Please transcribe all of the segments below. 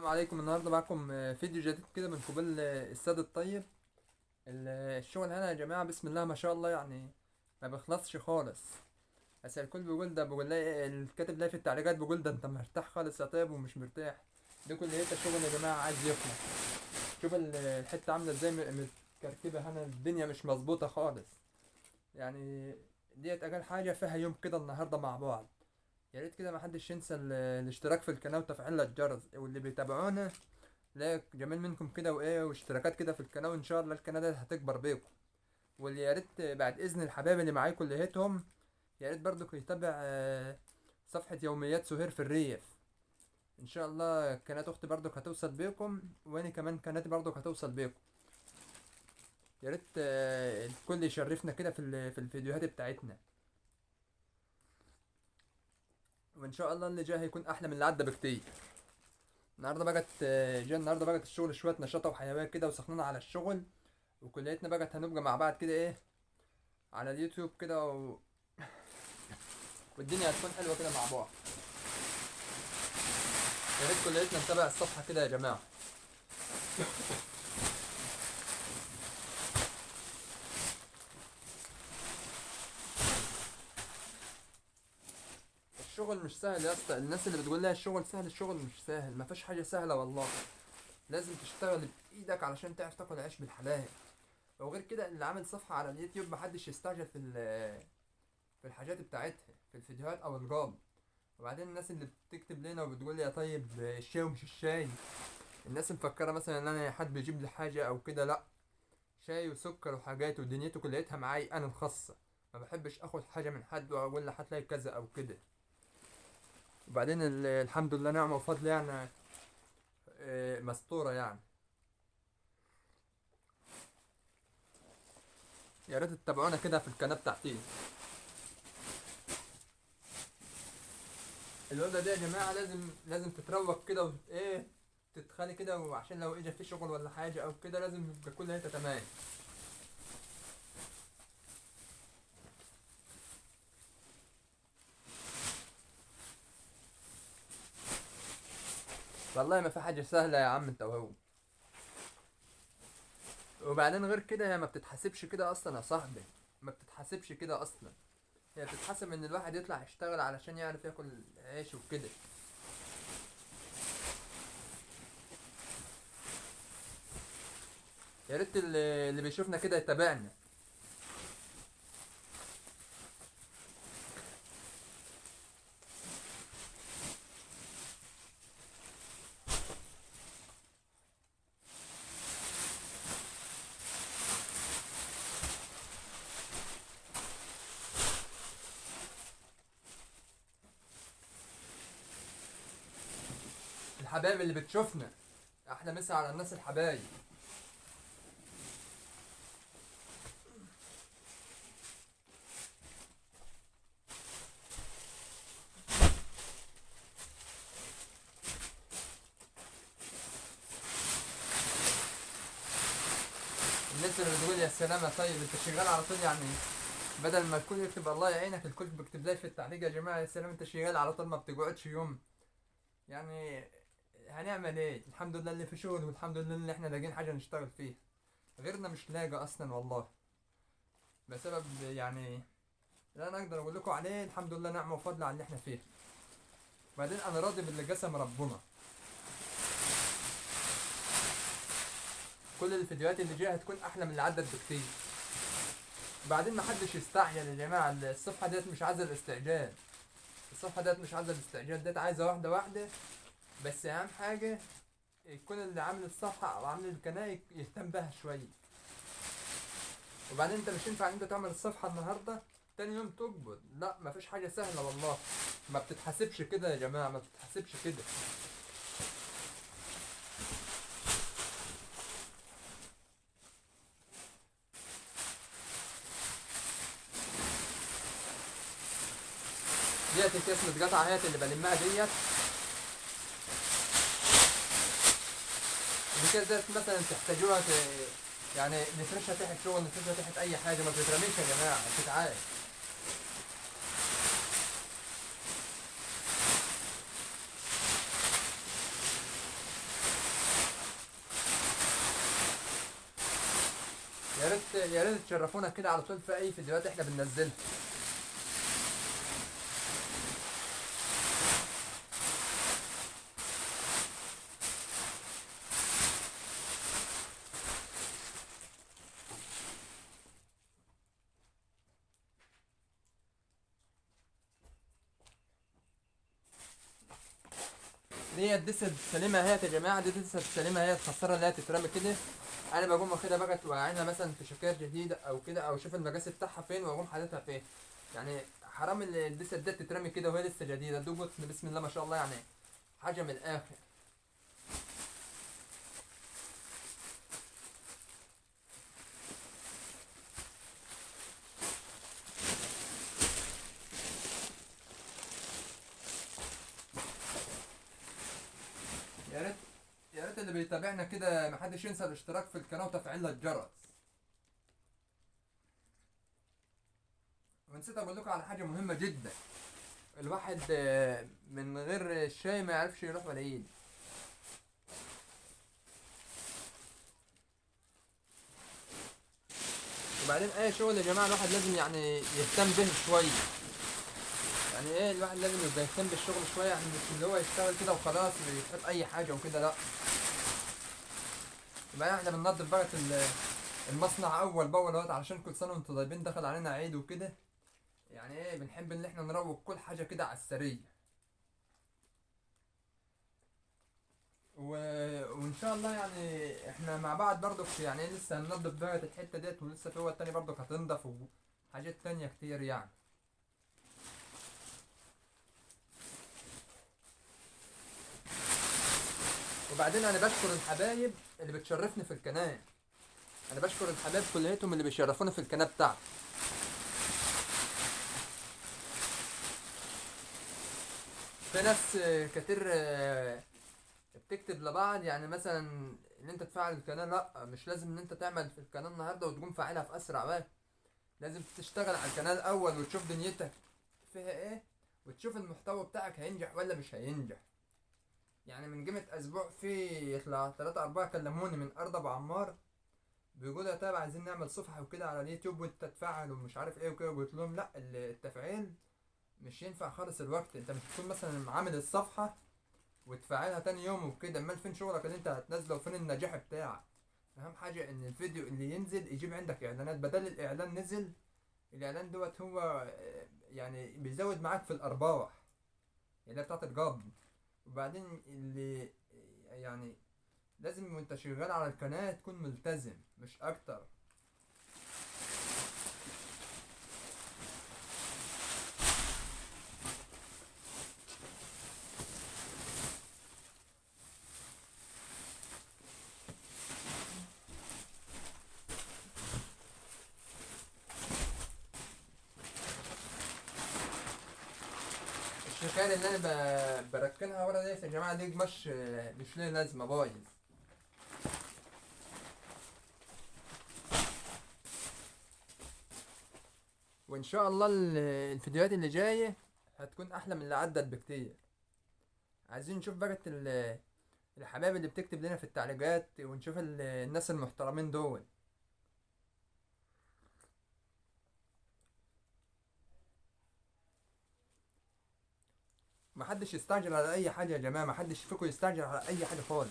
السلام عليكم. النهارده معاكم فيديو جديد كده من قبل السيد الطيب. الشغل هنا يا جماعه بسم الله ما شاء الله، يعني ما بيخلصش خالص. بس الكل بيقول ده، بيقول لي الكاتب لي في التعليقات بيقول ده انت مرتاح خالص يا طيب ومش مرتاح. ده كليته شغل يا جماعه عايز يخلص. شوف الحته عامله ازاي، متكركبه هنا، الدنيا مش مظبوطه خالص يعني. ديت اقل حاجه فيها يوم كده النهارده مع بعض. يا ريت كده ما حدش ينسى الاشتراك في القناه وتفعيل الجرس، واللي بيتابعونا لا جميل منكم كده وايه، واشتراكات كده في القناه، وان شاء الله القناه دي هتكبر بيكم. واللي يا ريت بعد اذن الحبايب اللي معاكم اللي لقيتهم، يا ريت برضو يتابع صفحه يوميات سهير في الريف. ان شاء الله قناه اختي برضو هتوصل بيكم، وانا كمان قناتي برضو هتوصل بيكم. يا ريت الكل يشرفنا كده في الفيديوهات بتاعتنا. وان شاء الله اللي جاي هيكون احلى من اللي عدى بكتير. النهارده بقت جاي النهارده بقت الشغل شويه نشاطه وحيويه كده، وسخنانه على الشغل. وكليتنا بقت هنبقى مع بعض كده ايه على اليوتيوب كده والدنيا هتكون حلوه كده مع بعض. يا ريت كليتنا نتابع الصفحه كده يا جماعه. الشغل مش سهل يا اسطى، الناس اللي بتقول لها الشغل سهل، الشغل مش سهل، مفيش حاجه سهله والله. لازم تشتغل بايدك علشان تعرف تاكل عيش بالحلال. وغير كده اللي عامل صفحه على اليوتيوب محدش يستعجل في الحاجات بتاعتها، في الفيديوهات او الجاب. وبعدين الناس اللي بتكتب لنا وبتقول لي يا طيب الشاي ومش الشاي، الناس مفكره مثلا ان انا حد بيجيب لي حاجه او كده، لا. شاي وسكر وحاجات ودنيته كليتها معاي انا الخاصه. ما بحبش اخد حاجه من حد واقول له هات لي كذا او كده. وبعدين الحمد لله نعمه وفضل يعني، مستوره يعني. يا ريت تتابعونا كده في القناه بتاعتي. الوضع ده يا جماعه لازم تتروق كده وايه، تتخلي كده، وعشان لو اجى في شغل ولا حاجه او كده لازم يبقى كل حته تمام. والله ما في حاجه سهله يا عم انت وهو. وبعدين غير كده هي ما بتتحسبش كده اصلا يا صاحبي، ما بتتحسبش كده اصلا. هي بتتحسب ان الواحد يطلع يشتغل علشان يعرف ياكل عيش وكده. يا ريت اللي بيشوفنا كده يتابعنا. الحبايب اللي بتشوفنا، احلى مسا على الناس الحبايب. الناس اللي بتقول يا سلام يا طيب انت شغال على طول يعني، بدل ما الكل يكتب الله يعينك الكل بيكتب لي في التعليق يا جماعه يا سلام انت شغال على طول ما بتقعدش يوم يعني. هنعمل ايه؟ الحمد لله اللي في شغل، والحمد لله اللي احنا لاقيين حاجه نشتغل فيها. غيرنا مش لاقى اصلا والله، بسبب يعني اللي انا اقدر اقول لكم عليه الحمد لله نعمه وفضل على اللي احنا فيه. بعدين انا راضي باللي قسم ربنا. كل الفيديوهات اللي جايه هتكون احلى من اللي عدت بكتير. بعدين ما حدش يستعجل يا جماعه، الصفحه ديت مش عايزه الاستعجال. الصفحه ديت مش عايزه الاستعجال، ديت عايزه واحده واحده. بس اهم حاجه يكون اللي عامل الصفحه او عامل القناه يهتم بها شويه. وبعدين انت مش ينفع ان انت تعمل الصفحه النهارده تاني يوم تقبض، لا مفيش حاجه سهله والله. ما بتتحسبش كده يا جماعه، ما بتتحسبش كده. ديت الكيس متقطعه اهيت اللي بلمها ديت. دي كده ديت مثلا تحتاجوها يعني نفرشها تحت شغل، نفرشها تحت اي حاجه، ما بتترميش يا جماعه، بتتعاد. يا ريت تشرفونا كده على طول في اي فيديوهات احنا بننزلها. دي الدسة سليمة اهيت يا جماعة، دي دسة سليمة اهيت، خسارة اللي هي تترمي كده. انا بقوم واخدها بقى توقعينها مثلا في شكاير جديدة او كده، او اشوف المقاس بتاعها فين واقوم حاططها فين. يعني حرام الدسة دي تترمي كده وهي لسه جديدة، دي قطن بسم الله ما شاء الله، يعني حاجة من الاخر. يا ريت يا ريت اللي بيتابعنا كده محدش ينسى الاشتراك في القناة وتفعيل الجرس. ونسيت اقول لكم على حاجة مهمة جدا، الواحد من غير الشاي ما يعرفش يروح ولا يجي. وبعدين اي شغل يا جماعه الواحد لازم يعني يهتم به شويه. يعني ايه، الواحد لازم يبقى يهتم بالشغل شويه، يعني مش اللي هو يشتغل كده وخلاص ويحط اي حاجه وكده، لا. يبقى احنا بننضف بقى المصنع اول باول اهوت، علشان كل سنه وانتم طيبين، دخل علينا عيد وكده. يعني ايه، بنحب ان احنا نروق كل حاجه كده على السريع. و... وان شاء الله يعني احنا مع بعض برضك، يعني لسه هننضف بقى الحته ديت، ولسه في وقت تاني برضك هتنضف، وحاجات تانية كتير يعني. وبعدين انا بشكر الحبايب اللي بتشرفني في القناه، انا بشكر الحبايب كليتهم اللي بيشرفوني في القناه بتاعتي. في ناس كتير بتكتب لبعض، يعني مثلا ان انت تفعل القناه، لا مش لازم ان انت تعمل في القناه النهارده وتقوم فاعلها في اسرع وقت. لازم تشتغل على القناه الاول وتشوف دنيتك فيها ايه، وتشوف المحتوى بتاعك هينجح ولا مش هينجح. يعني من قيمة اسبوع في يطلع 3 4 كلموني من ارض ابو عمار، بيقولوا يا تابع عايزين نعمل صفحة وكده على اليوتيوب وانت تتفاعل ومش عارف ايه وكده. قلت لهم لا، التفعيل مش ينفع خالص. الوقت انت مش تكون مثلا عامل الصفحة وتفعلها تاني يوم وكده، امال فين شغلك اللي انت هتنزله وفين النجاح بتاعك؟ اهم حاجة ان الفيديو اللي ينزل يجيب عندك اعلانات، بدل الاعلان نزل، الاعلان دوت هو يعني بيزود معاك في الارباح اللي هي بتاعت القبض. وبعدين اللي يعني لازم وانت شغال على القناة تكون ملتزم مش اكتر. الشكاير اللي انا بركنها ورا ديت يا جماعة دي مش ليه لازمة، بايظ. وان شاء الله الفيديوهات اللي جاية هتكون احلى من اللي عدت بكتير. عايزين نشوف بقى الحبايب اللي بتكتب لنا في التعليقات، ونشوف الناس المحترمين دول. محدش يستعجل على اي حاجة يا جماعة، محدش فيكم يستعجل على اي حاجة خالص.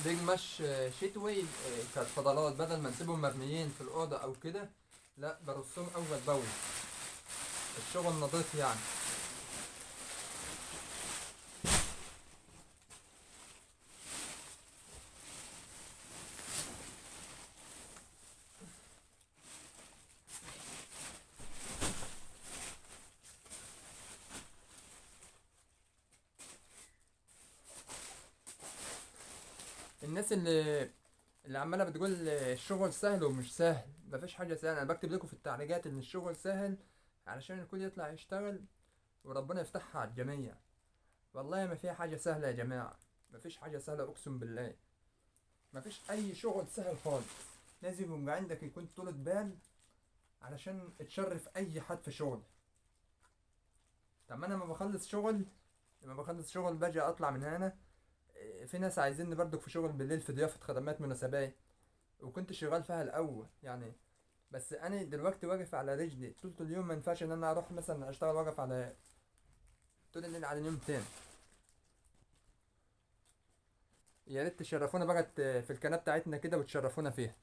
دي قماش شتوي كالفضلات، بدل ما نسيبهم مرميين في الأوضة أو كده، لا برصهم أول بأول، الشغل نظيف يعني. الناس اللي عمالة بتقول الشغل سهل ومش سهل، مفيش حاجة سهلة. أنا بكتب لكم في التعليقات إن الشغل سهل علشان الكل يطلع يشتغل وربنا يفتحها على الجميع. والله ما فيها حاجة سهلة يا جماعة، مفيش حاجة سهلة أقسم بالله. مفيش أي شغل سهل خالص، لازم يبقى عندك يكون طولة بال علشان تشرف أي حد في شغل. طب أنا لما بخلص شغل باجي أطلع من هنا. في ناس عايزيني برضك في شغل بالليل في ضيافة خدمات مناسبات، وكنت شغال فيها الأول يعني. بس أنا دلوقتي واقف على رجلي طول اليوم، ما ينفعش إن أنا أروح مثلا أشتغل واقف على طول الليل على يوم تاني. يا ريت تشرفونا بقى في القناة بتاعتنا كده وتشرفونا فيها.